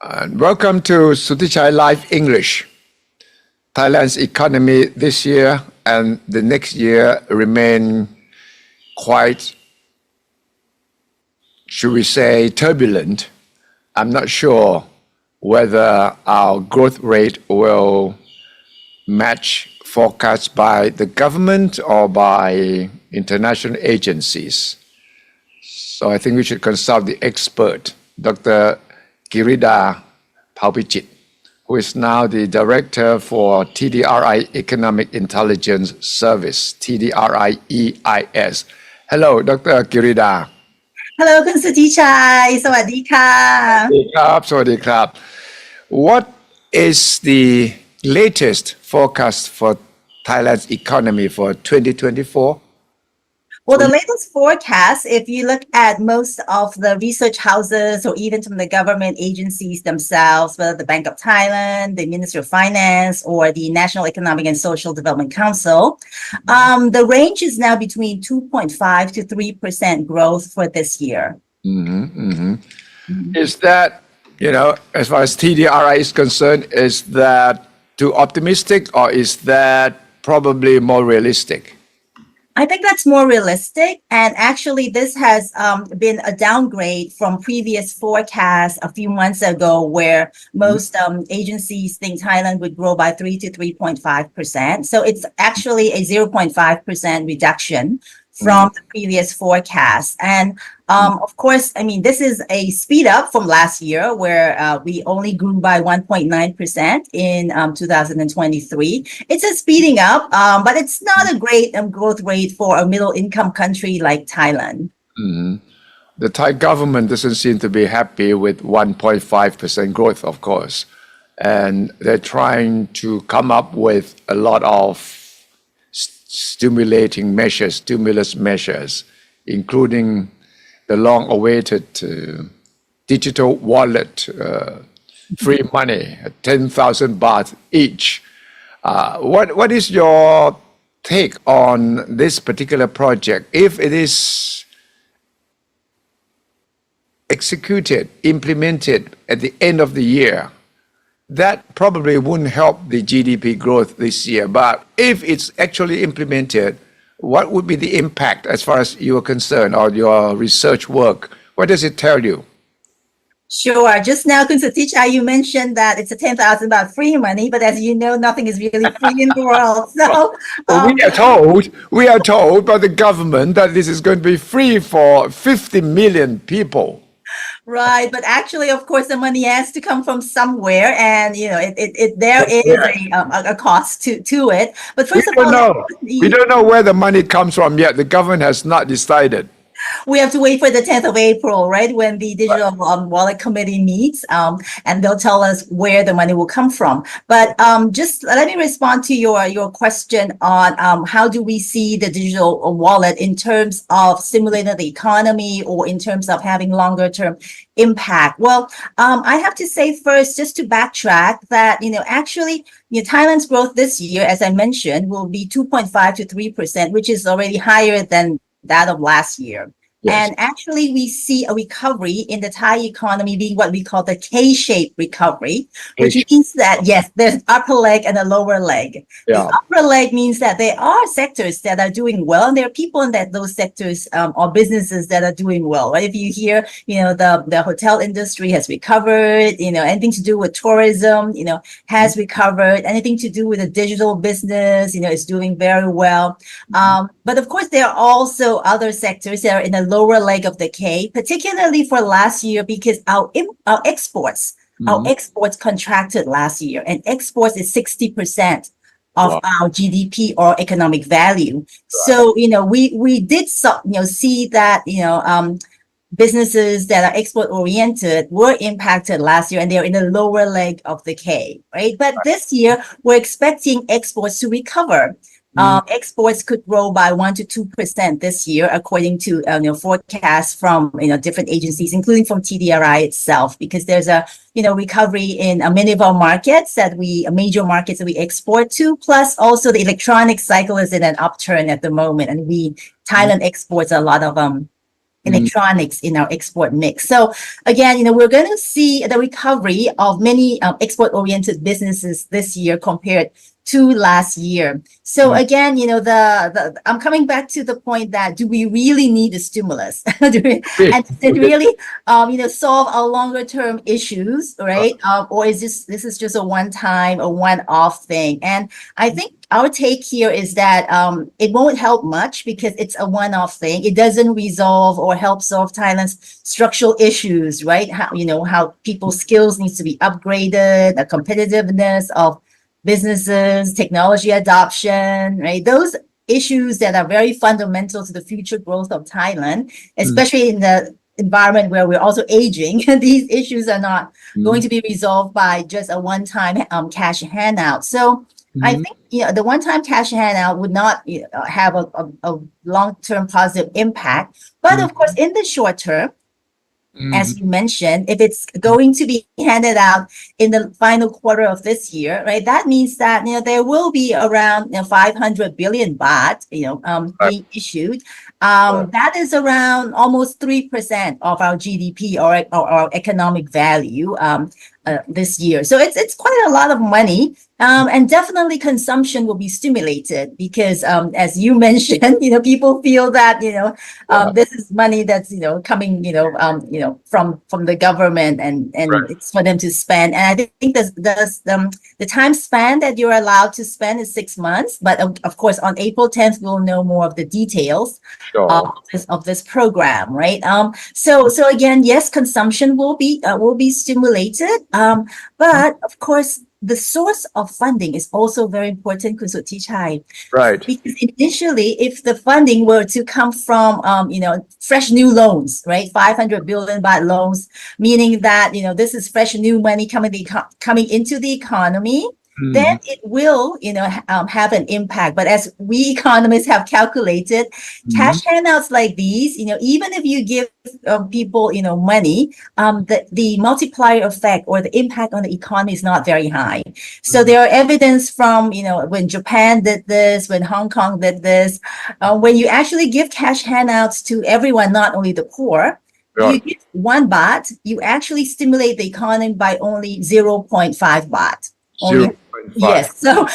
And welcome to Suthichai Live English. Thailand's economy this year and the next year remain quite, should we say, turbulent. I'm not sure whether our growth rate will match forecasts by the government or by international agencies. So I think we should consult the expert, Dr. Kirida Bhaopichitr, who is now the director for TDRI Economic Intelligence Service, TDRI-EIS. Hello, Dr. Kirida. Hello คุณสุทธิชัยสวัสดีค่ะ สวัสดีครับ What is the latest forecast for Thailand's economy for 2024? Well, the latest forecast, if you look at most of the research houses or even from the government agencies themselves, whether the Bank of Thailand, the Ministry of Finance, or the National Economic and Social Development Council, the range is now between 2.5 to 3% growth for this year. Is that, as far as TDRI is concerned, is that too optimistic or is that probably more realistic? I think that's more realistic. And actually, this has been a downgrade from previous forecasts a few months ago, where most agencies think Thailand would grow by 3 to 3.5%. So it's actually a 0.5% reduction from the previous forecast. And of course, I mean, this is a speed up from last year where we only grew by 1.9% in 2023. It's a speeding up, but it's not a great growth rate for a middle income country like Thailand. The Thai government doesn't seem to be happy with 1.5% growth, of course. And they're trying to come up with a lot of stimulus measures, including the long-awaited digital wallet, free money, 10,000 baht each. What is your take on this particular project? If it is executed, implemented at the end of the year, that probably wouldn't help the GDP growth this year. But if it's actually implemented, what would be the impact as far as you are concerned or your research work? What does it tell you? Sure. Just now, Kun Suthichai, you mentioned that it's a 10,000 baht free money, but as you know, nothing is really free in the world. So we are told by the government that this is going to be free for 50 million people. Right, but actually, of course, the money has to come from somewhere, and there is a cost to it. But first of all, we don't know where the money comes from yet. The government has not decided. We have to wait for the 10th of April, right, when the Digital Wallet Committee meets, and they'll tell us where the money will come from. But just let me respond to your question on how do we see the digital wallet in terms of stimulating the economy or in terms of having longer term impact. Well, I have to say first, just to backtrack, that actually Thailand's growth this year, as I mentioned, will be 2.5 to 3%, which is already higher than that of last year. Yes. And actually, we see a recovery in the Thai economy being what we call the K-shaped recovery, which means that, yes, there's upper leg and a lower leg. Yeah. The upper leg means that there are sectors that are doing well, and there are people in those sectors or businesses that are doing well. Right? If you hear, the hotel industry has recovered, anything to do with tourism, has recovered, anything to do with the digital business, is doing very well. But of course, there are also other sectors that are in the lower leg of the K, particularly for last year, because our exports contracted last year, and exports is 60% of our GDP or economic value. Right. So we did see that businesses that are export oriented were impacted last year, and they're in the lower leg of the K, right? But this year we're expecting exports to recover. Exports could grow by 1 to 2% this year, according to forecasts from different agencies, including from TDRI itself, because there's a recovery in many of our markets major markets that we export to. Plus, also the electronic cycle is in an upturn at the moment, and Thailand exports a lot of electronics in our export mix. So again, we're going to see the recovery of many export-oriented businesses this year compared to last year. So again, I'm coming back to the point that do we really need a stimulus? And does it really, solve our longer term issues, right? Or is this is just a one-time, a one-off thing? And I think our take here is that it won't help much because it's a one-off thing. It doesn't resolve or help solve Thailand's structural issues, right? How people's skills needs to be upgraded, the competitiveness of businesses, technology adoption, right? Those issues that are very fundamental to the future growth of Thailand, especially in the environment where we're also aging. These issues are not going to be resolved by just a one-time cash handout. So I think the one-time cash handout would not have a long-term positive impact. But of course, in the short term, as you mentioned, if it's going to be handed out in the final quarter of this year, right, that means that there will be around 500 billion baht being issued. That is around almost 3% of our GDP or our economic value this year. So it's quite a lot of money. And definitely consumption will be stimulated because, as you mentioned, people feel that, this is money that's, coming, from the government and it's for them to spend. And I think the time span that you're allowed to spend is 6 months. But of course, on April 10th, we'll know more of the details of this program, right? So again, yes, consumption will be stimulated. But of course, the source of funding is also very important, Suthichai. Right. Because initially, if the funding were to come from, fresh new loans, right? 500 billion baht loans, meaning that, this is fresh new money coming into the economy, then it will, have an impact. But as we economists have calculated, cash handouts like these, even if you give people, money, the multiplier effect or the impact on the economy is not very high. So there are evidence from, when Japan did this, when Hong Kong did this, when you actually give cash handouts to everyone, not only the poor, you give 1 baht, you actually stimulate the economy by only 0.5 baht. Only. Yes. So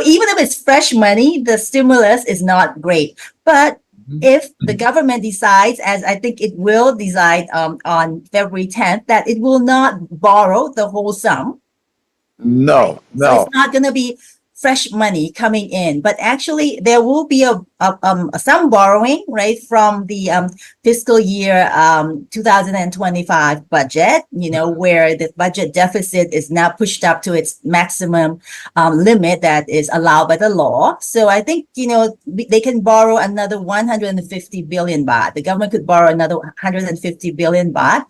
even if it's fresh money, the stimulus is not great. But if the government decides, as I think it will decide on February 10th, that it will not borrow the whole sum. No. So it's not going to be fresh money coming in, but actually there will be some borrowing, right, from the fiscal year 2025 budget, where the budget deficit is now pushed up to its maximum limit that is allowed by the law. So I think, they can borrow another 150 billion baht. The government could borrow another 150 billion baht.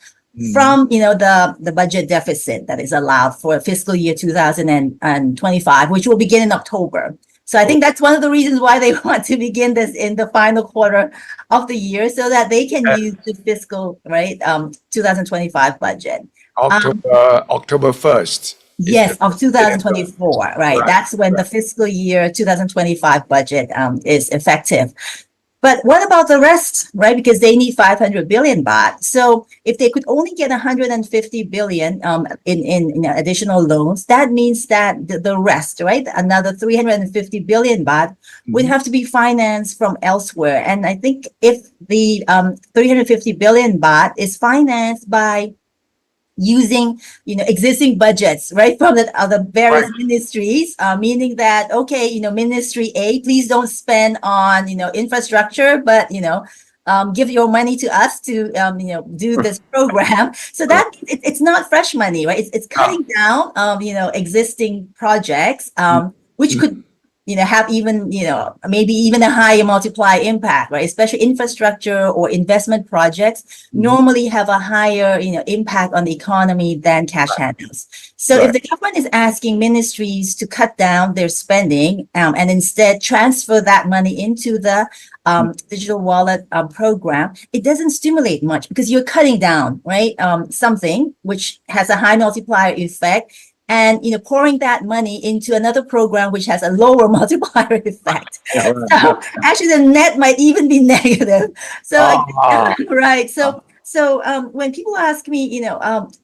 From the budget deficit that is allowed for fiscal year 2025, which will begin in October. So I think that's one of the reasons why they want to begin this in the final quarter of the year, so that they can use the fiscal 2025 budget. October 1st. Yes, of 2024, right? That's when the fiscal year 2025 budget is effective. But what about the rest, right? Because they need 500 billion baht. So if they could only get 150 billion in additional loans, that means that the rest, right, another 350 billion baht would have to be financed from elsewhere. And I think if the 350 billion baht is financed by using, existing budgets, right, from the various ministries, meaning that, okay, Ministry A, please don't spend on, infrastructure, but, give your money to us to, do this program. So that it's not fresh money, right? It's cutting down, existing projects, which could, have even, maybe even a higher multiplier impact, right? Especially infrastructure or investment projects normally have a higher, impact on the economy than cash handouts. So if the government is asking ministries to cut down their spending and instead transfer that money into the digital wallet program, it doesn't stimulate much because you're cutting down, right? Something which has a high multiplier effect. and pouring that money into another program which has a lower multiplier effect. Yeah, So actually the net might even be negative. So right. So when people ask me,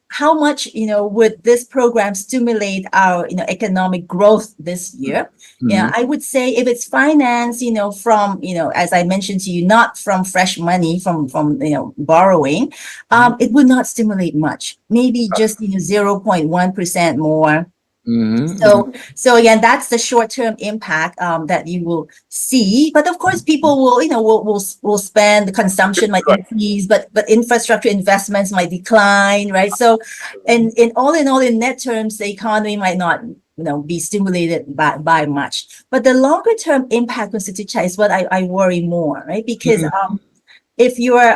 how much, would this program stimulate our, economic growth this year? Yeah, I would say if it's financed, from, as I mentioned to you, not from fresh money, from borrowing, it would not stimulate much. Maybe just 0.1% more. So again, that's the short-term impact that you will see. But of course, people will spend, the consumption might increase, but infrastructure investments might decline, right? So, in all, in net terms, the economy might not be stimulated by much. But the longer-term impact on Suthichai is what I worry more, right? Because if you're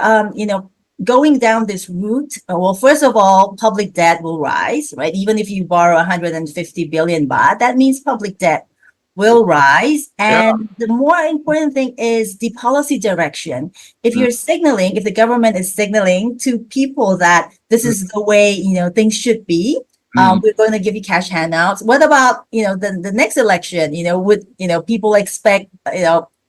going down this route, well, first of all, public debt will rise, right? Even if you borrow 150 billion baht, that means public debt will rise. And the more important thing is the policy direction. If you're signaling, if the government is signaling to people that this is the way, things should be, we're going to give you cash handouts. What about, the next election, would, people expect,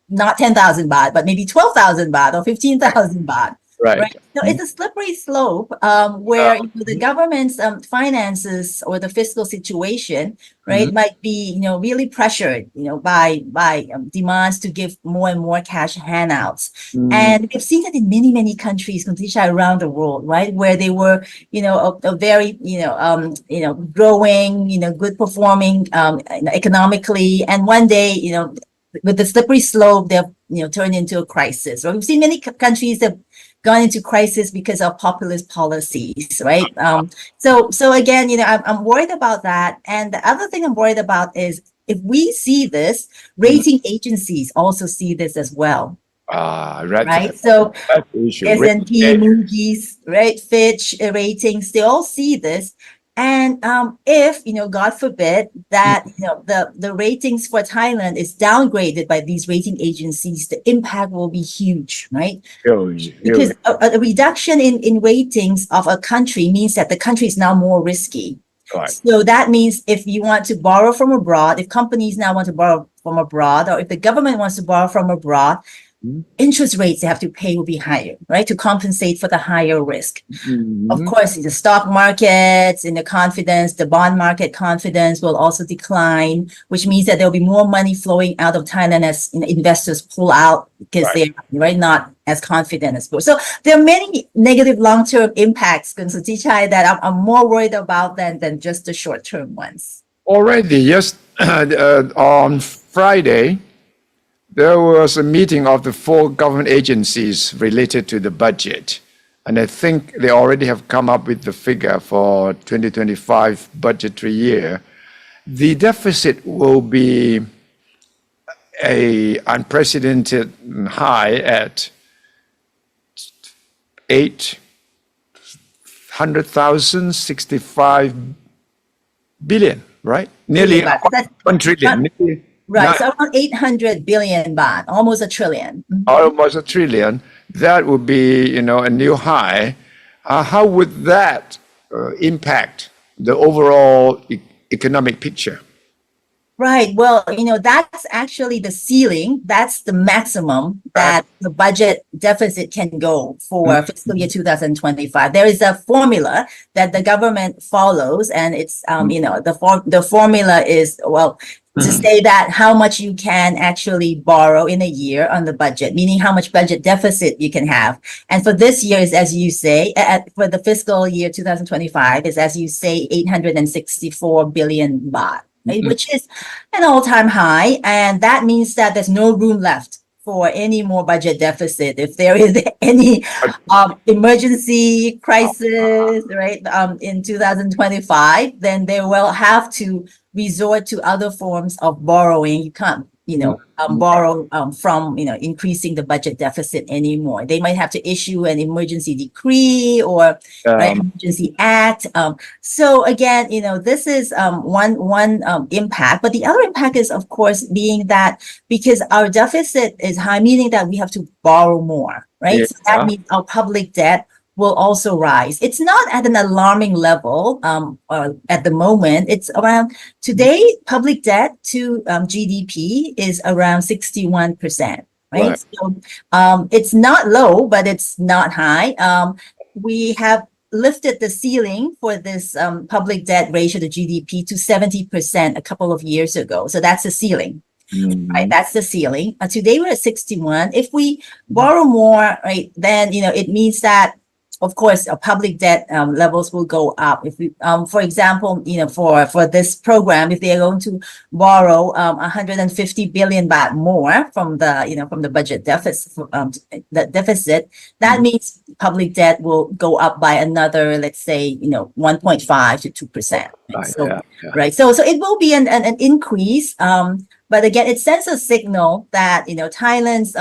not 10,000 baht, but maybe 12,000 baht or 15,000 baht. Right. So it's a slippery slope where the government's finances or the fiscal situation, right, might be really pressured, by demands to give more and more cash handouts. And we've seen that in many countries, around the world, right, where they were, a very, growing, good performing economically, and one day, with the slippery slope, they've turned into a crisis. Right? We've seen many countries that gone into crisis because of populist policies, right? So again, I'm worried about that. And the other thing I'm worried about is if we see this, rating agencies also see this as well. Right. So S&P, Moody's, right, Fitch ratings, they all see this. And if, God forbid that, the ratings for Thailand is downgraded by these rating agencies, the impact will be huge, right? Because a reduction in ratings of a country means that the country is now more risky. Right. So that means if you want to borrow from abroad, if companies now want to borrow from abroad, or if the government wants to borrow from abroad, interest rates they have to pay will be higher, right? To compensate for the higher risk. Of course, in the stock markets, in the confidence, the bond market confidence will also decline, which means that there'll be more money flowing out of Thailand as investors pull out because they're not as confident as before. So there are many negative long-term impacts, Suthichai, that I'm more worried about than just the short-term ones. Already, yes, on Friday, there was a meeting of the 4 government agencies related to the budget. And I think they already have come up with the figure for 2025 budgetary year. The deficit will be an unprecedented high at 865 billion, right? Nearly 1 trillion. Right, so around 800 billion baht, almost a trillion. Almost a trillion. That would be, a new high. How would that impact the overall economic picture? Right. Well, that's actually the ceiling. That's the maximum that the budget deficit can go for fiscal year 2025. There is a formula that the government follows, and it's, the formula is, to say that how much you can actually borrow in a year on the budget, meaning how much budget deficit you can have. And for this year is, as you say, for the fiscal year 2025 is, as you say, 864 billion baht, right? Which is an all-time high. And that means that there's no room left for any more budget deficit. If there is any emergency crisis, right, in 2025, then they will have to resort to other forms of borrowing. You can't, borrow from, increasing the budget deficit anymore. They might have to issue an emergency decree or emergency act. So again, this is one impact. But the other impact is, of course, being that because our deficit is high, meaning that we have to borrow more, right? So that means our public debt will also rise. It's not at an alarming level at the moment. It's around today, public debt to GDP is around 61%, right? Right. So it's not low, but it's not high. We have lifted the ceiling for this public debt ratio to GDP to 70% a couple of years ago. So that's the ceiling. Right, that's the ceiling. Today we're at 61. If we borrow more, right, then it means that, of course, our public debt levels will go up. If we, for example, for this program, if they are going to borrow 150 billion baht more from the budget deficit, that means public debt will go up by another, let's say, 1.5 to 2%. Right. So, right. So it will be an increase. But again, it sends a signal that, Thailand's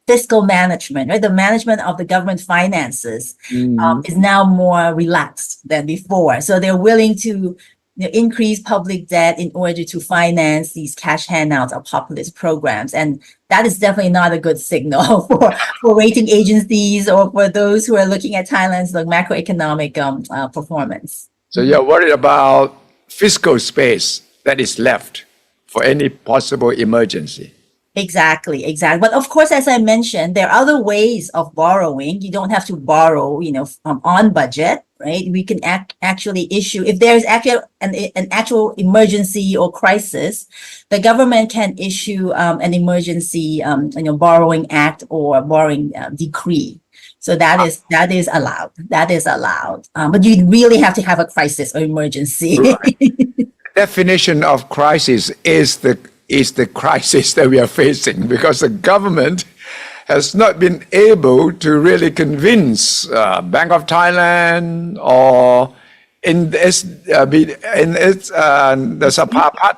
fiscal management, right, the management of the government finances is now more relaxed than before. So they're willing to increase public debt in order to finance these cash handouts or populist programs. And that is definitely not a good signal for rating agencies or for those who are looking at Thailand's macroeconomic performance. So you're worried about fiscal space that is left for any possible emergency. Exactly. But of course, as I mentioned, there are other ways of borrowing. You don't have to borrow, on budget, right? We can actually issue, if there's actually an actual emergency or crisis, the government can issue an emergency, borrowing act or borrowing decree. So that is allowed. But you really have to have a crisis or emergency. Right. Definition of crisis is the crisis that we are facing, because the government has not been able to really convince Bank of Thailand or in the Sapapat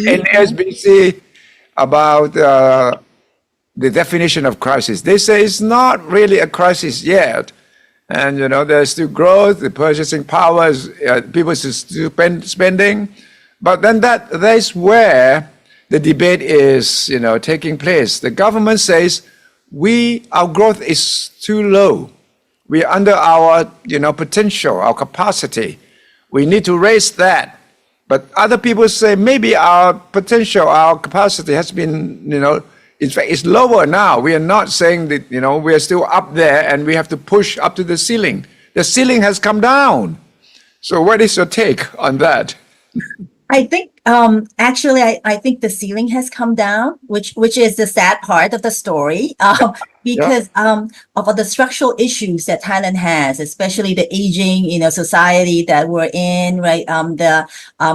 in SBC about the definition of crisis. They say it's not really a crisis yet. And, there's still growth, the purchasing powers, people are still spending. But then that's where the debate is, taking place. The government says, our growth is too low. We're under our, potential, our capacity. We need to raise that. But other people say maybe our potential, our capacity has been, in fact, it's lower now. We are not saying that, we are still up there and we have to push up to the ceiling. The ceiling has come down. So what is your take on that? I think actually I think the ceiling has come down, which is the sad part of the story, because of the structural issues that Thailand has, especially the aging, society that we're in, right? The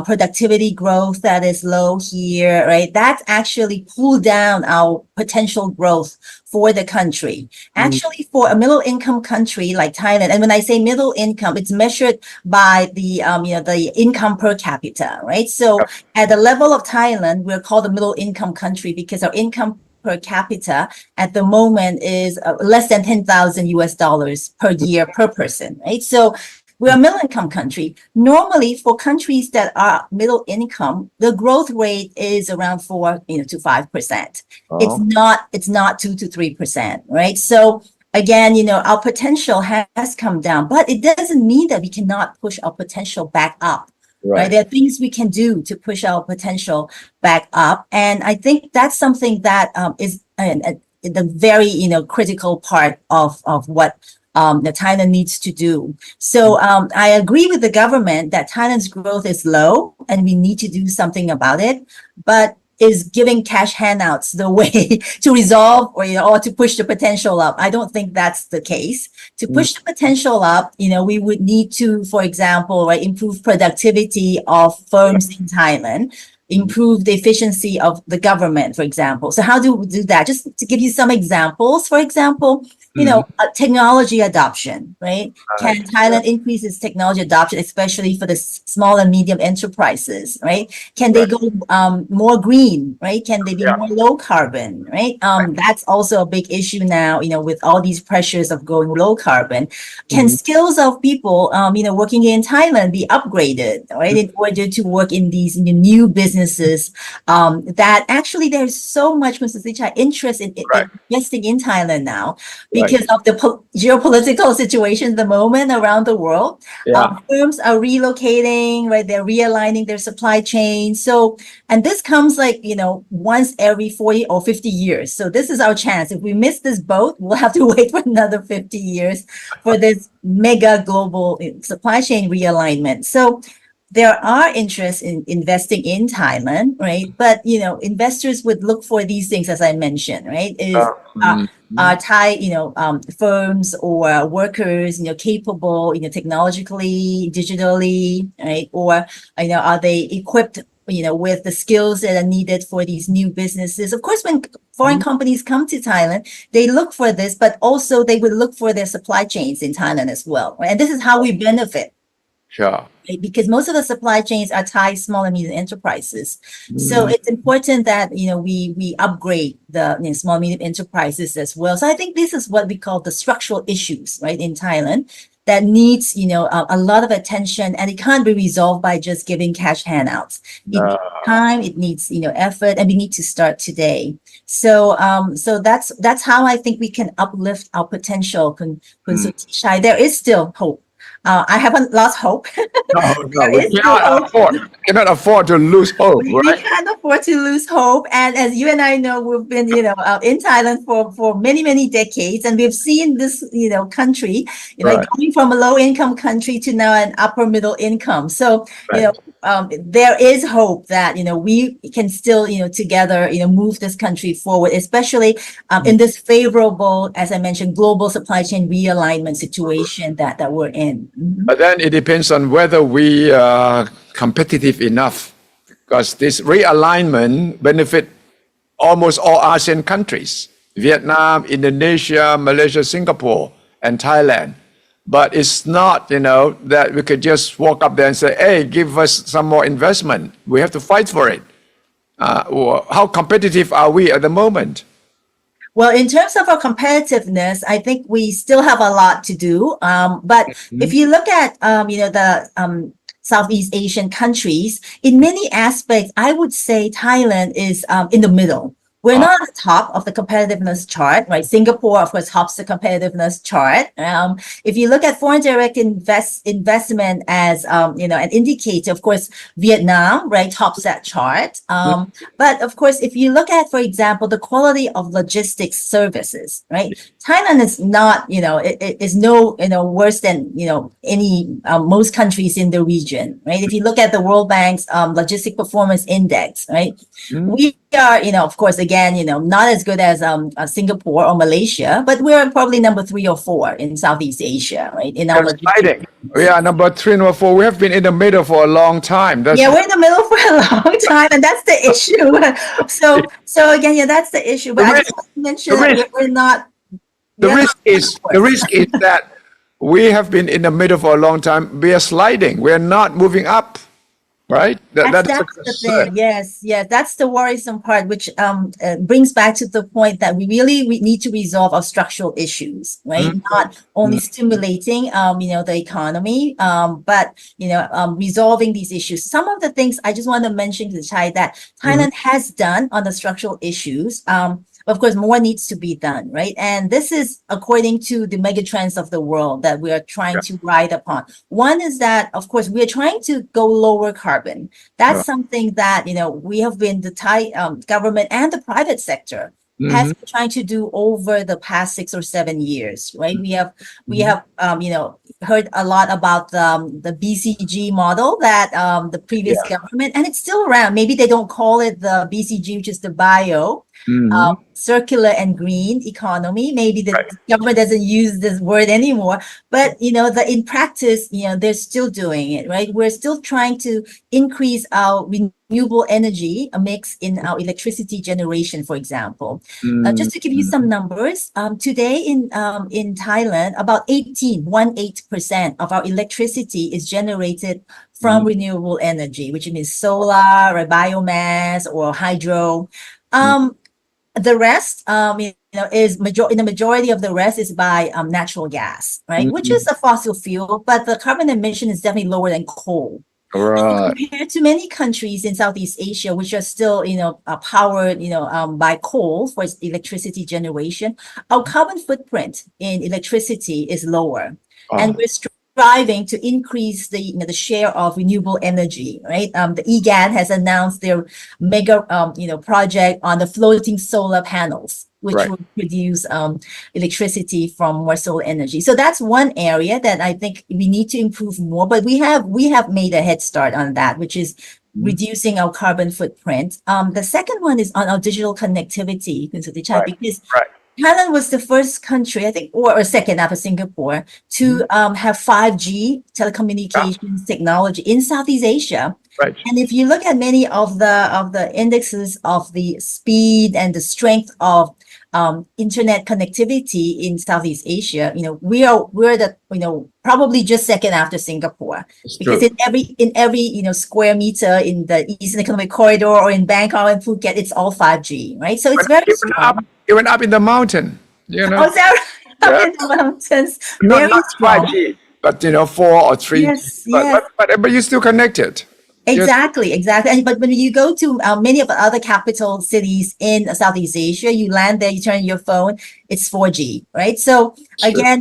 productivity growth that is low here, right? That's actually pulled down our potential growth for the country. Actually, for a middle income country like Thailand, and when I say middle income, it's measured by the the income per capita, right? So at the level of Thailand, we're called a middle income country because our income per capita at the moment is less than $10,000 per year per person, right? So we're a middle income country. Normally, for countries that are middle income, the growth rate is around 4 to 5%. It's not 2 to 3%, right? So again, our potential has come down, but it doesn't mean that we cannot push our potential back up. Right. There are things we can do to push our potential back up. And I think that's something that is the very, critical part of what that Thailand needs to do. So I agree with the government that Thailand's growth is low and we need to do something about it. But is giving cash handouts the way to resolve or to push the potential up? I don't think that's the case. To push the potential up, we would need to, for example, improve productivity of firms in Thailand, improve the efficiency of the government, for example. So how do we do that? Just to give you some examples, for example, technology adoption, right? Can Thailand increase its technology adoption, especially for the small and medium enterprises, right? Can they go more green, right? Can they be more low carbon, right? That's also a big issue now, with all these pressures of going low carbon. Can skills of people, working in Thailand be upgraded, right? In order to work in these new businesses that actually there's so much, Mr. Suthichai, interest in investing in Thailand now. Because because of the geopolitical situation at the moment around the world. Yeah. Firms are relocating, right? They're realigning their supply chain. So, and this comes like, once every 40 or 50 years. So this is our chance. If we miss this boat, we'll have to wait for another 50 years for this mega global supply chain realignment. So there are interests in investing in Thailand, right? But, investors would look for these things, as I mentioned, right? Are Thai, firms or workers, capable, technologically, digitally, right? Or, are they equipped, with the skills that are needed for these new businesses? Of course, when foreign companies come to Thailand, they look for this, but also they would look for their supply chains in Thailand as well, right? And this is how we benefit. Sure. Because most of the supply chains are Thai small and medium enterprises. So it's important that, we upgrade the small and medium enterprises as well. So I think this is what we call the structural issues, right, in Thailand that needs, a lot of attention, and it can't be resolved by just giving cash handouts. It needs time, it needs, effort, and we need to start today. So, so that's how I think we can uplift our potential. Suthichai, there is still hope. I haven't lost hope. No, we cannot afford to lose hope, We right? can't afford to lose hope. And as you and I know, we've been, in Thailand for many, many decades, and we've seen this, country, going from a low income country to now an upper middle income. So, there is hope that, we can still, together, move this country forward, especially in this favorable, as I mentioned, global supply chain realignment situation that we're in. But then it depends on whether we are competitive enough, because this realignment benefit almost all ASEAN countries, Vietnam, Indonesia, Malaysia, Singapore, and Thailand. But it's not, that we could just walk up there and say, hey, give us some more investment. We have to fight for it. How competitive are we at the moment? Well, in terms of our competitiveness, I think we still have a lot to do. But if you look at, the Southeast Asian countries, in many aspects, I would say Thailand is in the middle. We're not at the top of the competitiveness chart, right? Singapore, of course, tops the competitiveness chart. If you look at foreign direct investment as, an indicator, of course, Vietnam, right, tops that chart. But of course, if you look at, for example, the quality of logistics services, right? Thailand is not, it is no, worse than, most countries in the region, right? If you look at the World Bank's logistic performance index, right? We are, of course, again, not as good as Singapore or Malaysia, but we're probably number 3 or 4 in Southeast Asia, right? In our Exciting. We are number 3, number 4. We have been in the middle for a long time. we're in the middle for a long time, and that's the issue. So again, that's the issue. But I just want to mention that we're not. The risk is that we have been in the middle for a long time. We are sliding. We are not moving up. Right? That's the thing. Yes. That's the worrisome part, which brings back to the point that we need to resolve our structural issues, right? Not only stimulating, the economy, but, resolving these issues. Some of the things I just want to mention to Chai that Thailand has done on the structural issues. Of course, more needs to be done, right? And this is according to the megatrends of the world that we are trying to ride upon. One is that, of course, we are trying to go lower carbon. That's something that, we have been, the Thai government and the private sector has been trying to do over the past 6 or 7 years, right? We have, heard a lot about the BCG model that the previous government, and it's still around. Maybe they don't call it the BCG, which is the bio, circular and green economy. Maybe the government doesn't use this word anymore, but in practice, they're still doing it, right? We're still trying to increase our renewable energy mix in our electricity generation, for example. Just to give you some numbers, today in Thailand, about 18% of our electricity is generated from renewable energy, which means solar or biomass or hydro. The rest, is in the majority of the rest is by natural gas, right? Which is a fossil fuel, but the carbon emission is definitely lower than coal, Right. Compared to many countries in Southeast Asia, which are still, powered, by coal for electricity generation, our carbon footprint in electricity is lower. And Oh, we're striving to increase the share of renewable energy, right? The EGAT has announced their mega, project on the floating solar panels, which right. will produce electricity from more solar energy. So that's one area that I think we need to improve more, but we have made a head start on that, which is reducing our carbon footprint. The second one is on our digital connectivity, Suthichai, Right. because Right. Thailand was the first country, I think, or second after Singapore, to have 5G telecommunications technology in Southeast Asia. Right. And if you look at many of the indexes of the speed and the strength of internet connectivity in Southeast Asia, we're the probably just second after Singapore, It's because true. in every square meter in the Eastern Economic Corridor or in Bangkok and Phuket, it's all 5G, right? So it's very strong. Even up in the mountain, Oh, is that right? Up Yeah. in the mountains, Not very strong. 5G, but 4 or 3G. Yes, yes. But you're still connected. Exactly. And but when you go to many of the other capital cities in Southeast Asia, you land there, you turn your phone, it's 4G, right? So again,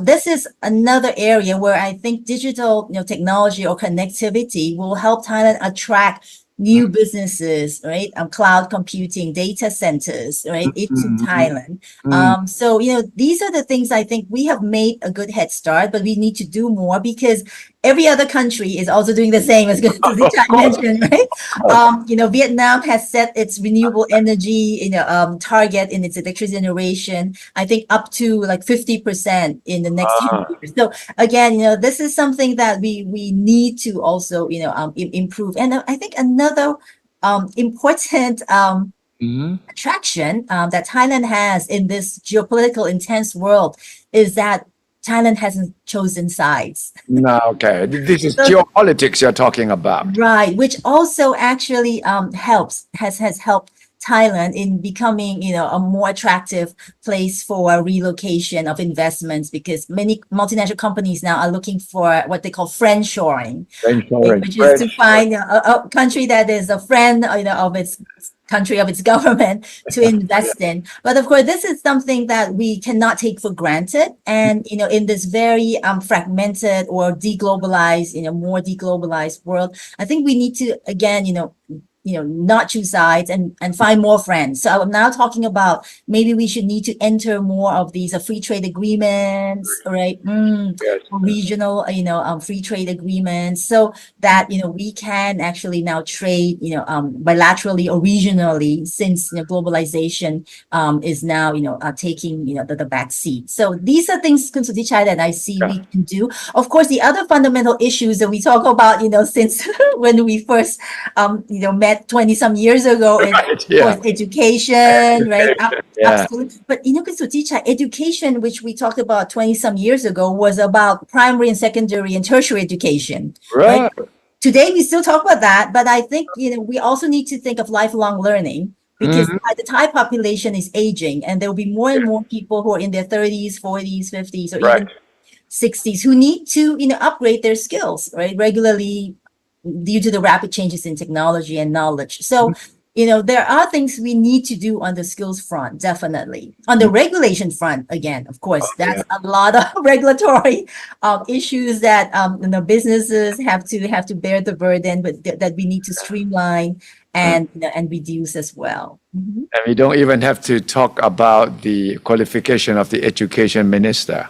this is another area where I think digital, technology or connectivity will help Thailand attract new businesses, right? Cloud computing, data centers, right, into Thailand. So, these are the things I think we have made a good head start, but we need to do more because every other country is also doing the same as Suthichai mentioned, right? Vietnam has set its renewable energy, target in its electricity generation, I think up to like 50% in the next 10 years. So again, this is something that we need to also, improve. And I think another important attraction that Thailand has in this geopolitical intense world is that Thailand hasn't chosen sides. No, okay. This is geopolitics you're talking about. Right, which also actually has helped Thailand in becoming, a more attractive place for relocation of investments, because many multinational companies now are looking for what they call friendshoring, which is to find a country that is a friend, of its country, of its government to invest in. But of course, this is something that we cannot take for granted. And, in this very fragmented or deglobalized, more deglobalized world, I think we need to, again, not choose sides and find more friends. So I'm now talking about maybe we should need to enter more of these free trade agreements, right? Yes. Regional, free trade agreements, so that, we can actually now trade, bilaterally or regionally, since, globalization is now, taking, the back seat. So these are things, Suthichai, that I see we can do. Of course, the other fundamental issues that we talk about, since when we first, met 20 some years ago, and of course, education, right? Upskilling. But Suthichai, education, which we talked about 20 some years ago, was about primary and secondary and tertiary education. Right? Today we still talk about that, but I think we also need to think of lifelong learning, because the Thai population is aging, and there will be more and more people who are in their 30s, 40s, 50s, or even 60s who need to upgrade their skills, right, regularly, due to the rapid changes in technology and knowledge. So, there are things we need to do on the skills front, definitely. On the regulation front, again, of course, that's a lot of regulatory issues that businesses have to bear the burden, but that we need to streamline and reduce as well. And we don't even have to talk about the qualification of the education minister.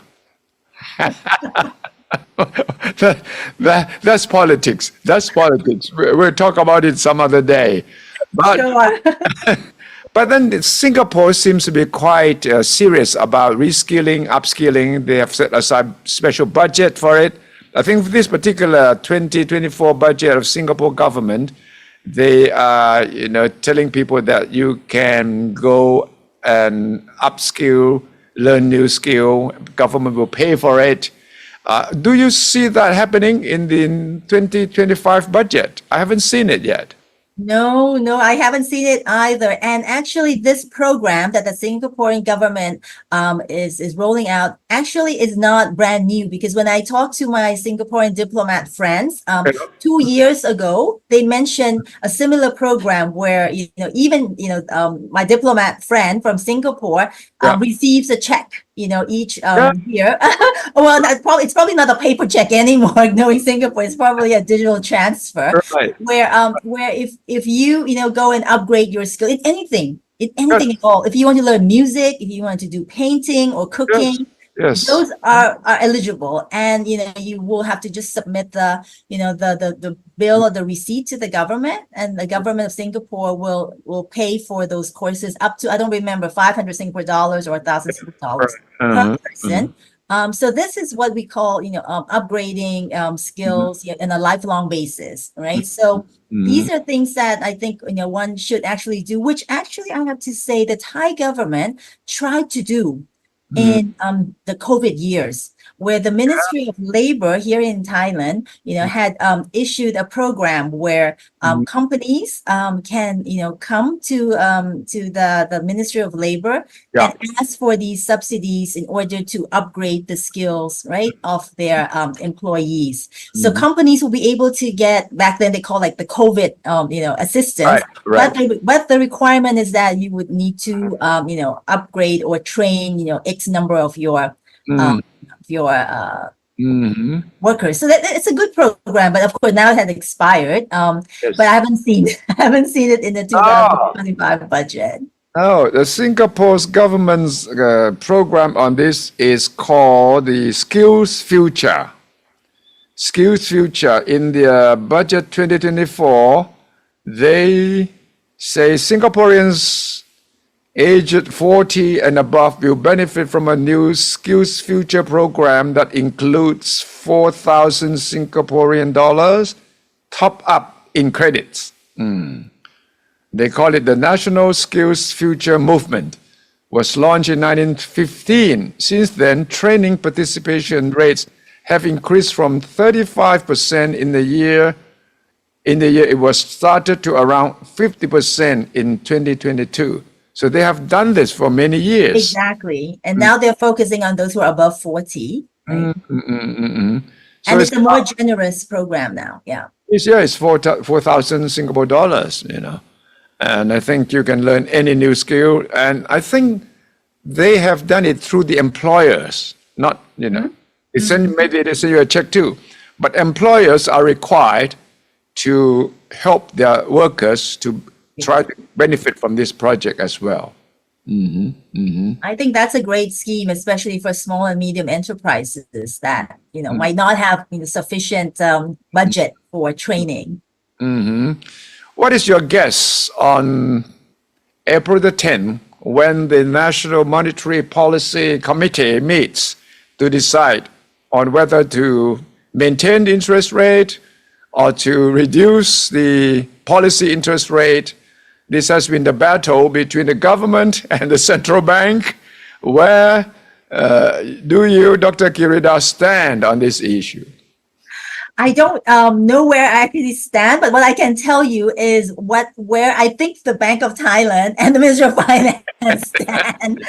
That's politics. That's politics. We'll talk about it some other day. But, but then Singapore seems to be quite serious about reskilling, upskilling. They have set aside special budget for it. I think for this particular 2024 budget of Singapore government, they are, telling people that you can go and upskill, learn new skill. Government will pay for it. Do you see that happening in the 2025 budget? I haven't seen it yet. No, I haven't seen it either. And actually, this program that the Singaporean government is rolling out actually is not brand new, because when I talk to my Singaporean diplomat friends, 2 years ago, they mentioned a similar program where even my diplomat friend from Singapore Yeah. receives a check each Yeah. year. Well, it's probably not a paper check anymore. Knowing Singapore, it's probably a digital transfer Right. where if you go and upgrade your skill in anything Yes. at all, if you want to learn music, if you want to do painting or Yes. cooking, Yes. those are eligible, and you will have to just submit the bill or the receipt to the government, and the government of Singapore will pay for those courses up to, I don't remember, 500 Singapore dollars or 1,000 Singapore dollars Right. per Uh-huh. person. So this is what we call, upgrading skills in a lifelong basis, right? So these are things that I think, one should actually do, which actually I have to say the Thai government tried to do in the COVID years, where the Ministry of Labor here in Thailand, had issued a program where companies can, come to the Ministry of Labor Yeah. and ask for these subsidies in order to upgrade the skills, right, of their employees. So companies will be able to get, back then they call like the COVID, assistance. Right. Right. But the requirement is that you would need to, upgrade or train, X number of your Mm-hmm. workers. So that it's a good program, but of course now it has expired. But Yes. I haven't seen I haven't seen it in the Oh, 2025 budget. no, the Singapore's government's program on this is called the Skills Future. Skills Future. In their budget 2024, they say Singaporeans aged 40 and above will benefit from a new Skills Future program that includes 4,000 Singaporean dollars top up in credits. They call it the National Skills Future Movement. Was launched in 1915. Since then, training participation rates have increased from 35% in the year it was started to around 50% in 2022. So they have done this for many years. Exactly. And now they're focusing on those who are above 40, right? So And it's a more generous program now. Yeah. this year it's 4,000 Singapore dollars, And I think you can learn any new skill. And I think they have done it through the employers, not, maybe they send you a check too. But employers are required to help their workers to try to benefit from this project as well. I think that's a great scheme, especially for small and medium enterprises that, might not have sufficient budget for training. What is your guess on April the 10th, when the National Monetary Policy Committee meets to decide on whether to maintain the interest rate or to reduce the policy interest rate? This has been the battle between the government and the central bank. Where do you, Dr. Kirida, stand on this issue? I don't know where I actually stand, but what I can tell you is where I think the Bank of Thailand and the Ministry of Finance stand.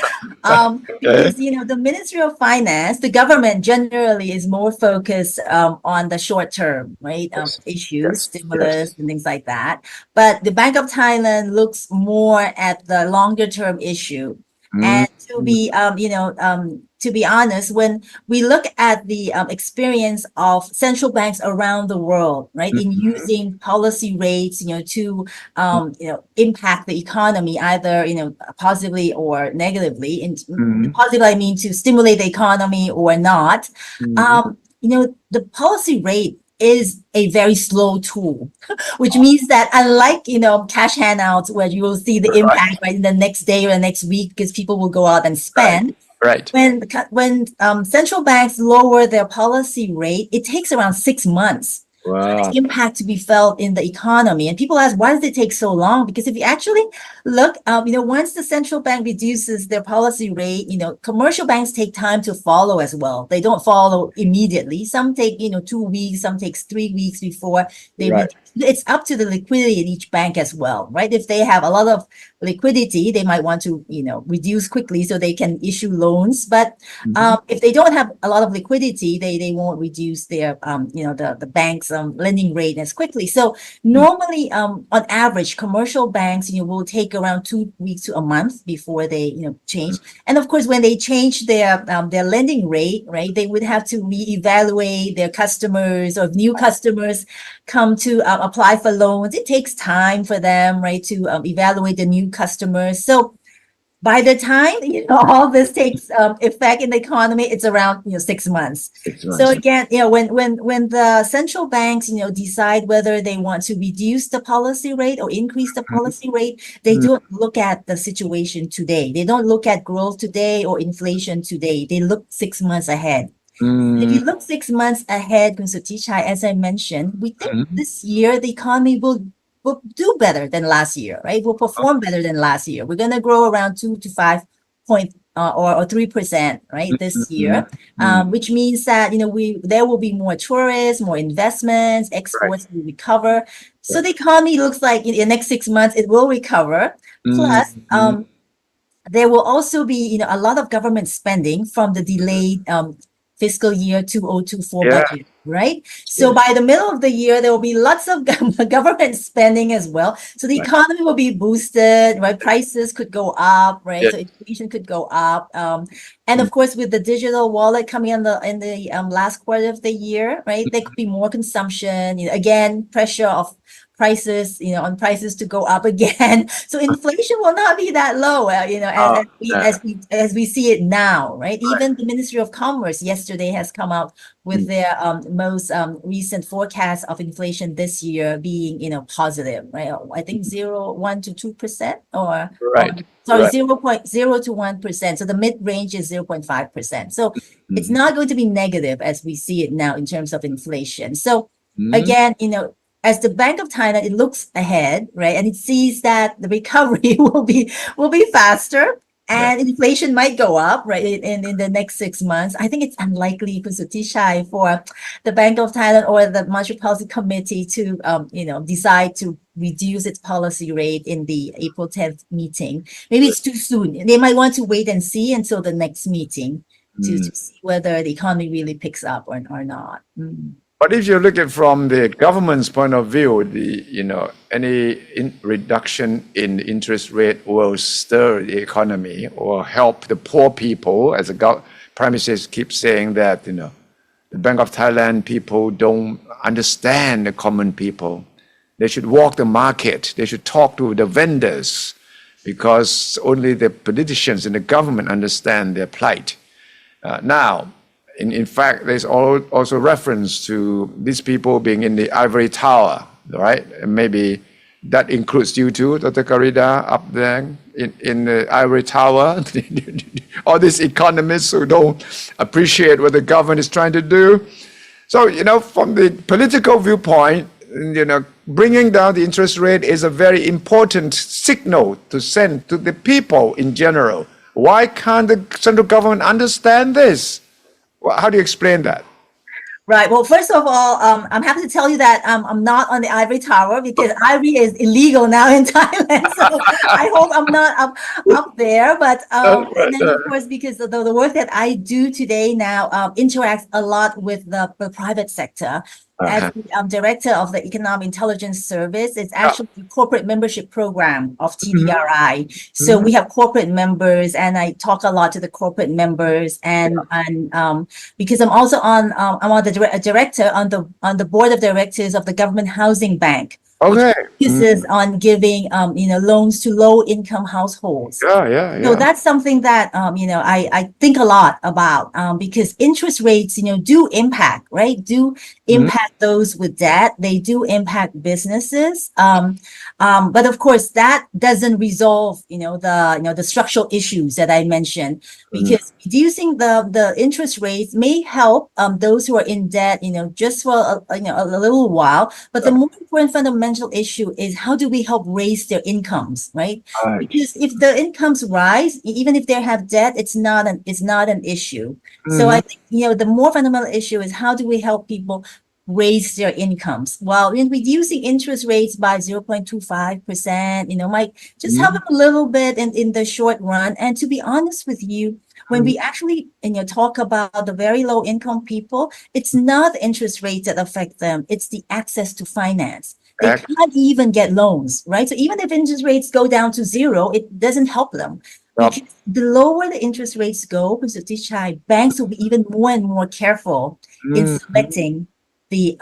Because the Ministry of Finance, the government generally is more focused on the short term, right? Issues, stimulus, and things like that. But the Bank of Thailand looks more at the longer term issue. And to be honest, when we look at the experience of central banks around the world, right, in using policy rates, to impact the economy either positively or negatively. And positively, I mean to stimulate the economy or not. The policy rate is a very slow tool, which means that unlike, cash handouts where you will see the impact right in the next day or the next week because people will go out and spend. Right. When central banks lower their policy rate, it takes around 6 months Wow. impact to be felt in the economy. And people ask, why does it take so long? Because if you actually look, once the central bank reduces their policy rate, commercial banks take time to follow as well. They don't follow immediately. Some take, 2 weeks, some takes 3 weeks before they Right. it's up to the liquidity in each bank as well, right? If they have a lot of liquidity, they might want to, reduce quickly so they can issue loans. But if they don't have a lot of liquidity, they won't reduce their, the bank's lending rate as quickly. So normally, on average, commercial banks, will take around 2 weeks to a month before they, change. And of course, when they change their lending rate, right, they would have to reevaluate their customers, or new customers come to apply for loans. It takes time for them, right, to evaluate the new customers. So by the time all this takes effect in the economy, it's around 6 months. 6 months. So again, when the central banks decide whether they want to reduce the policy rate or increase the policy rate, they don't look at the situation today. They don't look at growth today or inflation today. They look 6 months ahead. If you look 6 months ahead, Suthichai, as I mentioned, we think this year the economy will do better than last year, right? Will perform better than last year. We're going to grow around 2 to 5 point or 3%, right, this year, which means that there will be more tourists, more investments, exports will recover. So the economy looks like in the next 6 months it will recover. Plus, there will also be a lot of government spending from the delayed fiscal year 2024 budget, right? So by the middle of the year, there will be lots of government spending as well. So the economy will be boosted, right? Prices could go up, right? So inflation could go up. And of course, with the digital wallet coming in the last quarter of the year, right? There could be more consumption, again, pressure of prices, on prices to go up again. So inflation will not be that low, as we see it now, right? Even the Ministry of Commerce yesterday has come out with their most recent forecast of inflation this year being, positive, right? I think 0.1 to 2%, or sorry, 0.0 to 1%. So the mid range is 0.5%. So it's not going to be negative as we see it now in terms of inflation. So again, as the Bank of Thailand, it looks ahead, right? And it sees that the recovery will be faster, and inflation might go up, right? In the next 6 months. I think it's unlikely, Suthichai, for the Bank of Thailand or the Monetary Policy Committee to, decide to reduce its policy rate in the April 10th meeting. Maybe it's too soon. They might want to wait and see until the next meeting to see whether the economy really picks up or not. But if you look at from the government's point of view, any reduction in interest rate will stir the economy or help the poor people. As the Prime Minister keeps saying that, the Bank of Thailand people don't understand the common people. They should walk the market. They should talk to the vendors, because only the politicians and the government understand their plight. Now, in fact, there's also reference to these people being in the Ivory Tower, right? And maybe that includes you too, Dr. Kirida, up there in the Ivory Tower. All these economists who don't appreciate what the government is trying to do. So, from the political viewpoint, bringing down the interest rate is a very important signal to send to the people in general. Why can't the central government understand this? How do you explain that? Right. Well, first of all, I'm happy to tell you that I'm not on the Ivory Tower, because ivory is illegal now in Thailand. So I hope I'm not up there. But and then, of course, because the work that I do today now interacts a lot with the private sector. As the director of the Economic Intelligence Service, it's actually the corporate membership program of TDRI. So we have corporate members, and I talk a lot to the corporate members, and because I'm also on the director on the board of directors of the Government Housing Bank, Okay. focuses on giving, loans to low-income households. Yeah. So that's something that, I think a lot about, because interest rates, do impact, right? Do impact those with debt. They do impact businesses. But of course, that doesn't resolve, the structural issues that I mentioned, because reducing the interest rates may help those who are in debt, just for a little while. But the more important fundamental issue is, how do we help raise their incomes, right? Right. Because if the incomes rise, even if they have debt, it's not an issue. So I think, the more fundamental issue is, how do we help people raise their incomes? While in reducing interest rates by 0.25%, might just help them a little bit in the short run. And to be honest with you, when we actually talk about the very low income people, it's not interest rates that affect them, it's the access to finance. They can't even get loans, right? So even if interest rates go down to zero, it doesn't help them. Because the lower the interest rates go, Suthichai, banks will be even more and more careful in selecting the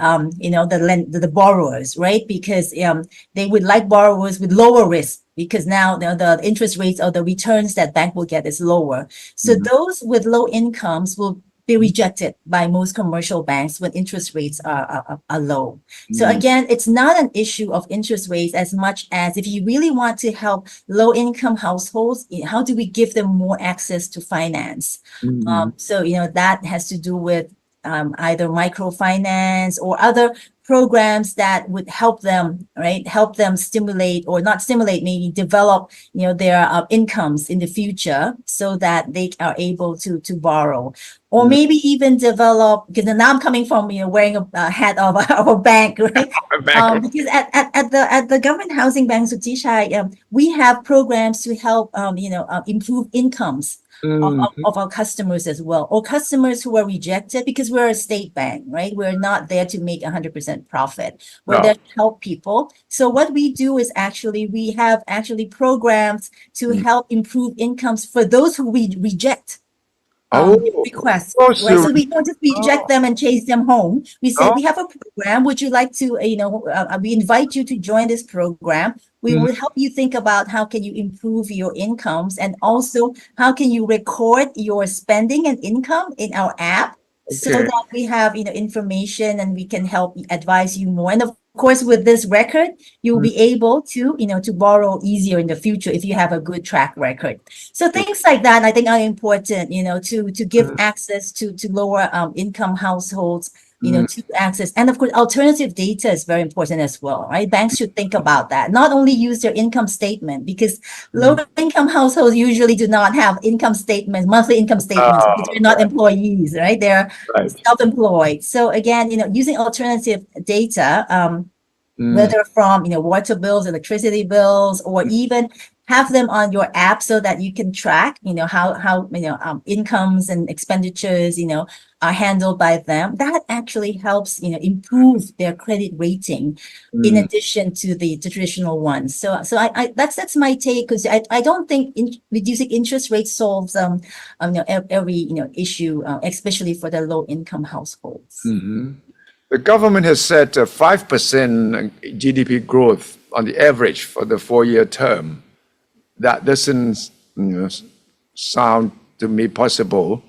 borrowers, right? Because they would like borrowers with lower risk, because now the interest rates or the returns that bank will get is lower. So those with low incomes will be rejected by most commercial banks when interest rates are low. So again, it's not an issue of interest rates as much as, if you really want to help low income households, how do we give them more access to finance? So that has to do with either microfinance or other programs that would help them, right? Help them stimulate, or not stimulate, maybe develop, their incomes in the future, so that they are able to borrow. Or maybe even develop, because now I'm coming from, wearing a hat of a bank, right? Because at the government housing bank, Suthichai, we have programs to help, improve incomes of our customers as well, or customers who are rejected, because we're a state bank, right? We're not there to make 100% profit. We're there to help people. So what we do is we have programs to help improve incomes for those who we reject requests, right? So we don't just reject them and chase them home. We say, we have a program. Would you like to, we invite you to join this program. We will help you think about how can you improve your incomes, and also how can you record your spending and income in our app, so that we have, information, and we can help advise you more. And of course, with this record, you'll be able to, to borrow easier in the future if you have a good track record. So things like that, I think, are important, to give access to lower income households, to access. And of course, alternative data is very important as well, right? Banks should think about that. Not only use their income statement, because low income households usually do not have income statements, monthly income statements, because they're not employees, right? They're self-employed. So again, using alternative data, whether from, water bills, electricity bills, or even have them on your app, so that you can track, how incomes and expenditures, are handled by them. That actually helps, improve their credit rating, in addition to the traditional ones. So I that's my take, because I don't think reducing interest rates solves every issue, especially for the low income households. The government has set a 5% GDP growth on the average for the 4-year term. That doesn't sound to me possible,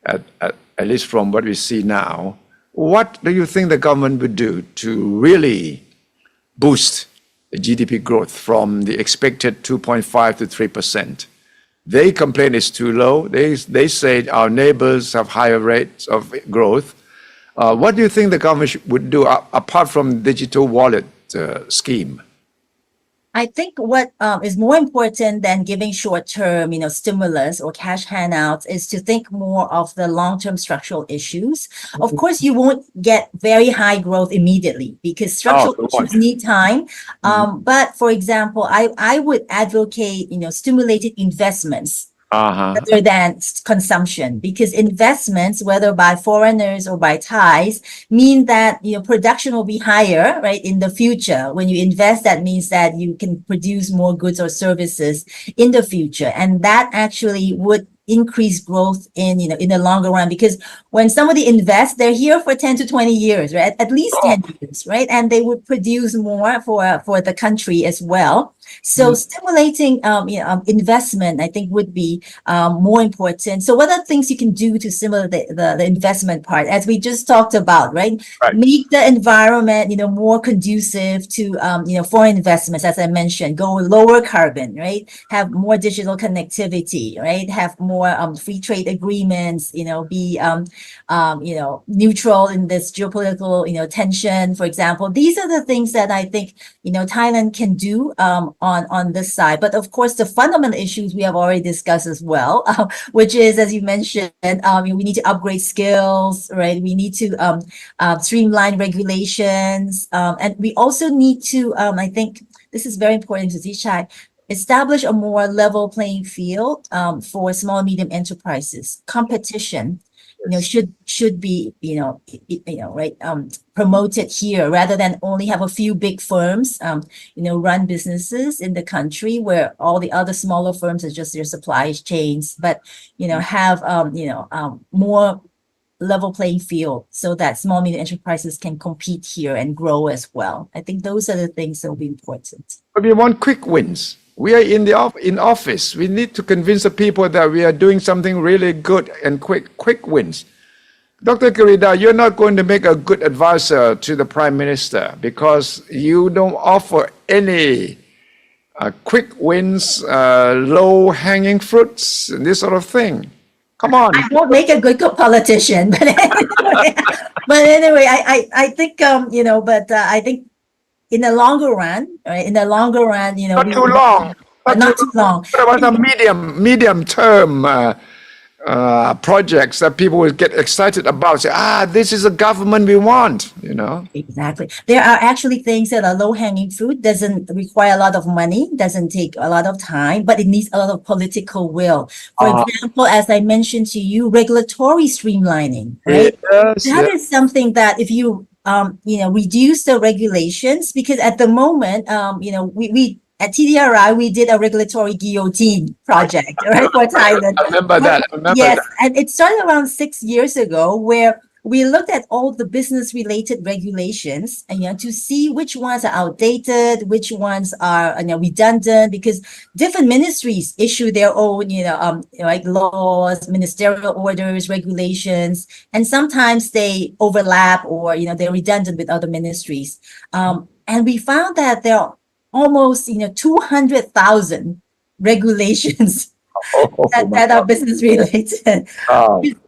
at least from what we see now. What do you think the government would do to really boost the GDP growth from the expected 2.5 to 3%? They complain it's too low. They say our neighbors have higher rates of growth. What do you think the government would do apart from digital wallet scheme? I think what is more important than giving short-term, stimulus or cash handouts, is to think more of the long-term structural issues. Of course, you won't get very high growth immediately, because structural issues need time. But for example, I would advocate, stimulated investments rather than consumption, because investments, whether by foreigners or by Thais, mean that production will be higher, right, in the future. When you invest, that means that you can produce more goods or services in the future, and that actually would increase growth in, in the longer run, because when somebody invests, they're here for 10 to 20 years, right? At least 10 years, right? And they would produce more for the country as well. So stimulating, investment, I think, would be more important. So what are things you can do to stimulate the investment part, as we just talked about, right? Make the environment, more conducive to, foreign investments, as I mentioned, go lower carbon, right? Have more digital connectivity, right? Have more free trade agreements, be, neutral in this geopolitical, tension, for example. These are the things that I think, Thailand can do on this side. But of course, the fundamental issues we have already discussed as well, which is, as you mentioned, we need to upgrade skills, right? We need to streamline regulations, and we also need to, I think this is very important to Suthichai, establish a more level playing field for small and medium enterprises. Competition, should be, right, promoted here, rather than only have a few big firms, run businesses in the country, where all the other smaller firms are just their supply chains. But, have, more level playing field, so that small medium enterprises can compete here and grow as well. I think those are the things that will be important. But we want quick wins. We are in office. We need to convince the people that we are doing something really good and quick wins. Dr. Kirida, you're not going to make a good advisor to the Prime Minister, because you don't offer any quick wins, low-hanging fruits, and this sort of thing. Come on. I won't make a good politician, but anyway, I think, I think in the longer run, right? In the longer run, not too long. Not too long. What about the medium term projects that people will get excited about? Say, this is a government we want, Exactly. There are actually things that are low-hanging fruit, doesn't require a lot of money, doesn't take a lot of time, but it needs a lot of political will. For example, as I mentioned to you, regulatory streamlining, right? That is something that if you reduce the regulations, because at the moment, we at TDRI, we did a regulatory guillotine project, right, for Thailand. I remember that. Yes, and it started around 6 years ago, where we looked at all the business-related regulations, and to see which ones are outdated, which ones are redundant, because different ministries issue their own, like laws, ministerial orders, regulations, and sometimes they overlap, or they're redundant with other ministries. And we found that there are almost 200,000 regulations that are business related.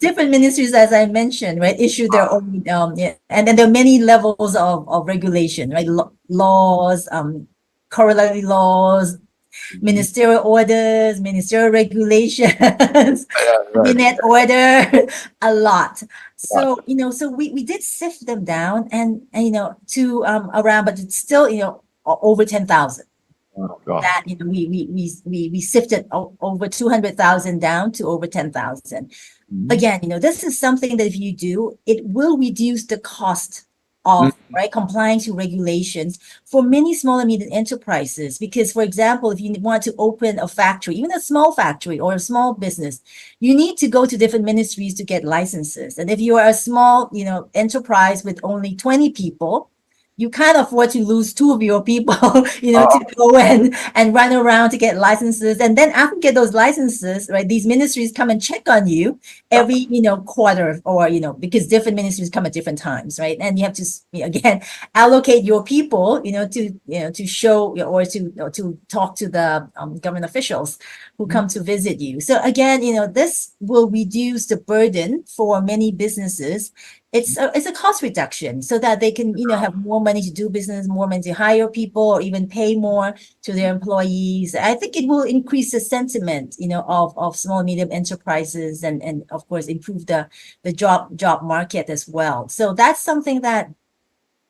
Different ministries, as I mentioned, right, issue their own, and then there are many levels of regulation, right? Laws, corollary laws, ministerial orders, ministerial regulations, cabinet order, a lot. So, so we did sift them down and to around, but it's still, over 10,000. That we sifted over 200,000 down to over 10,000. Again, this is something that if you do, it will reduce the cost of complying to regulations for many small and medium enterprises. Because, for example, if you want to open a factory, even a small factory or a small business, you need to go to different ministries to get licenses. And if you are a small, enterprise with only 20 people, you can't afford to lose 2 of your people, to go and run around to get licenses. And then after you get those licenses, right, these ministries come and check on you every, quarter, or, because different ministries come at different times, right? And you have to, again, allocate your people, to show or to talk to the government officials who come to visit you. So again, this will reduce the burden for many businesses. It's a cost reduction, so that they can, have more money to do business, more money to hire people, or even pay more to their employees. I think it will increase the sentiment, of small and medium enterprises, and of course improve the job market as well. So that's something that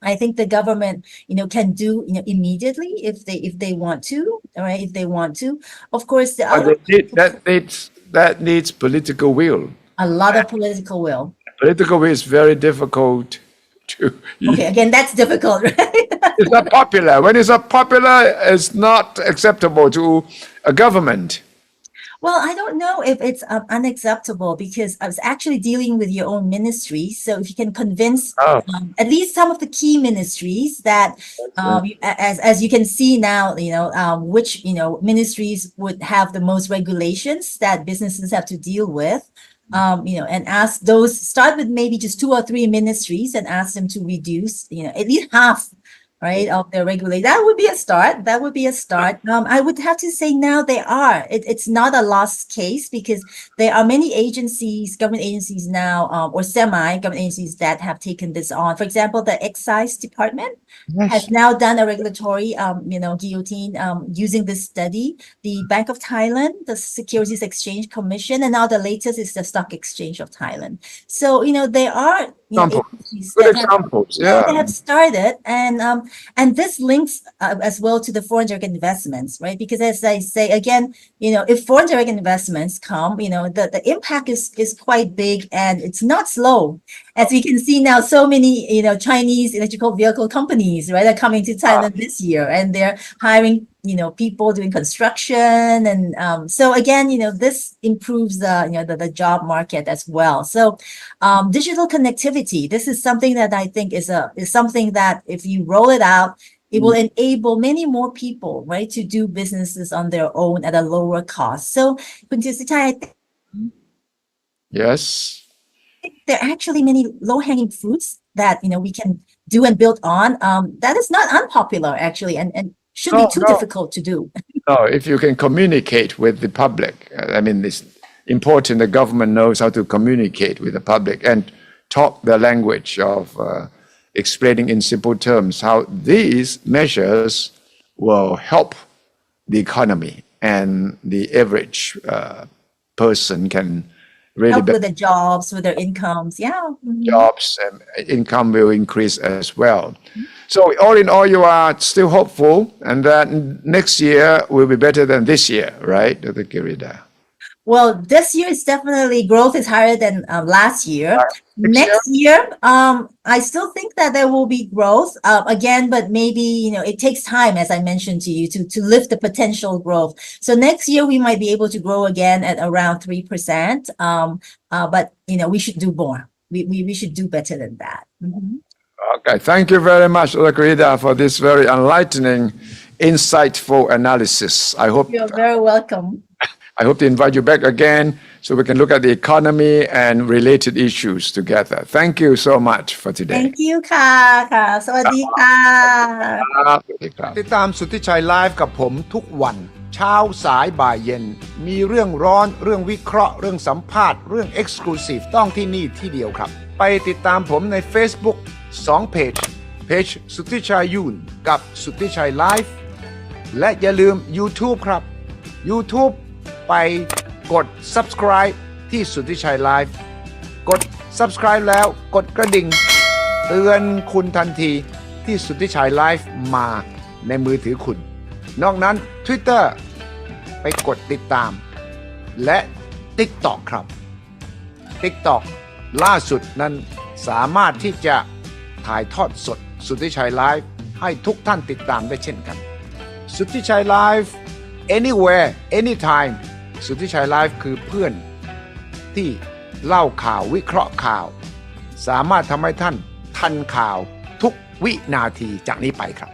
I think the government, can do, immediately if they want to, all right, if they want to. Of course, that needs political will. A lot of political will. Political will is very difficult to. Okay, again, that's difficult, right? It's not popular. When it's not popular, it's not acceptable to a government. Well, I don't know if it's unacceptable because I was actually dealing with your own ministry. So if you can convince Oh, at least some of the key ministries that as you can see now, which ministries would have the most regulations that businesses have to deal with. And ask those, start with maybe just 2 or 3 ministries and ask them to reduce, at least half, right, of their regulate. That would be a start. That would be a start. I would have to say now they are. It's not a lost case because there are many agencies, government agencies now, or semi-government agencies that have taken this on. For example, the Excise Department has yes. now done a regulatory, guillotine using this study. The Bank of Thailand, the Securities Exchange Commission, and now the latest is the Stock Exchange of Thailand. So, there are Examples. agencies Good that have, examples. they Yeah. have started, and this links as well to the foreign direct investments, right? Because as I say again, if foreign direct investments come, the impact is quite big and it's not slow. As we can see now, so many, Chinese electrical vehicle companies, right, are coming to Thailand this year, and they're hiring, people doing construction, and so again, this improves the job market as well. So, digital connectivity, this is something that I think is something that if you roll it out, it will enable many more people, right, to do businesses on their own at a lower cost. So, Suthichai, I think Yes. there are actually many low-hanging fruits that we can do and build on. That is not unpopular actually, and should be too difficult to do. No, if you can communicate with the public, I mean, it's important the government knows how to communicate with the public and talk the language of explaining in simple terms how these measures will help the economy and the average person can really Help with the jobs, with their incomes. Yeah. jobs and income will increase as well. So all in all, you are still hopeful and that next year will be better than this year, right, Dr. Kirida? Well, this year is definitely growth is higher than last year. Next year, I still think that there will be growth again, but maybe it takes time, as I mentioned to you, to lift the potential growth. So next year we might be able to grow again at around 3%. But we should do more. We should do better than that. Okay, thank you very much, Dr. Kirida, for this very enlightening, insightful analysis. You're very welcome. I hope to invite you back again so we can look at the economy and related issues together. Thank you so much for today. Thank you ค่ะสวัสดีค่ะ ครับสวัสดีครับ ติดตามสุทธิชัยไลฟ์กับผมทุกวันเช้าสายบ่ายเย็นมีเรื่องร้อนเรื่องวิเคราะห์เรื่องสัมภาษณ์เรื่อง Exclusive ต้องที่นี่ที่เดียวครับไปติดตามผมใน Facebook 2 เพจสุทธิชัยยุ่นกับสุทธิชัยไลฟ์และอย่าลืม YouTube ครับ YouTube ไปกด Subscribe ที่สุทธิชัยไลฟ์กด Subscribe แล้วกดกระดิ่งเตือนคุณทันทีที่สุทธิชัยไลฟ์มาในมือถือคุณนอกนั้น Twitter ไปกดติดตามและ TikTok ครับ TikTok ล่าสุดนั้นสามารถที่จะถ่ายทอดสดสุทธิชัยไลฟ์ให้ทุกท่านติดตามได้เช่นกันสุทธิชัยไลฟ์ anywhere anytime สุทธิชัยไลฟ์คือเพื่อนที่เล่าข่าววิเคราะห์ข่าวสามารถทำให้ท่านทันข่าวทุกวินาทีจากนี้ไปครับ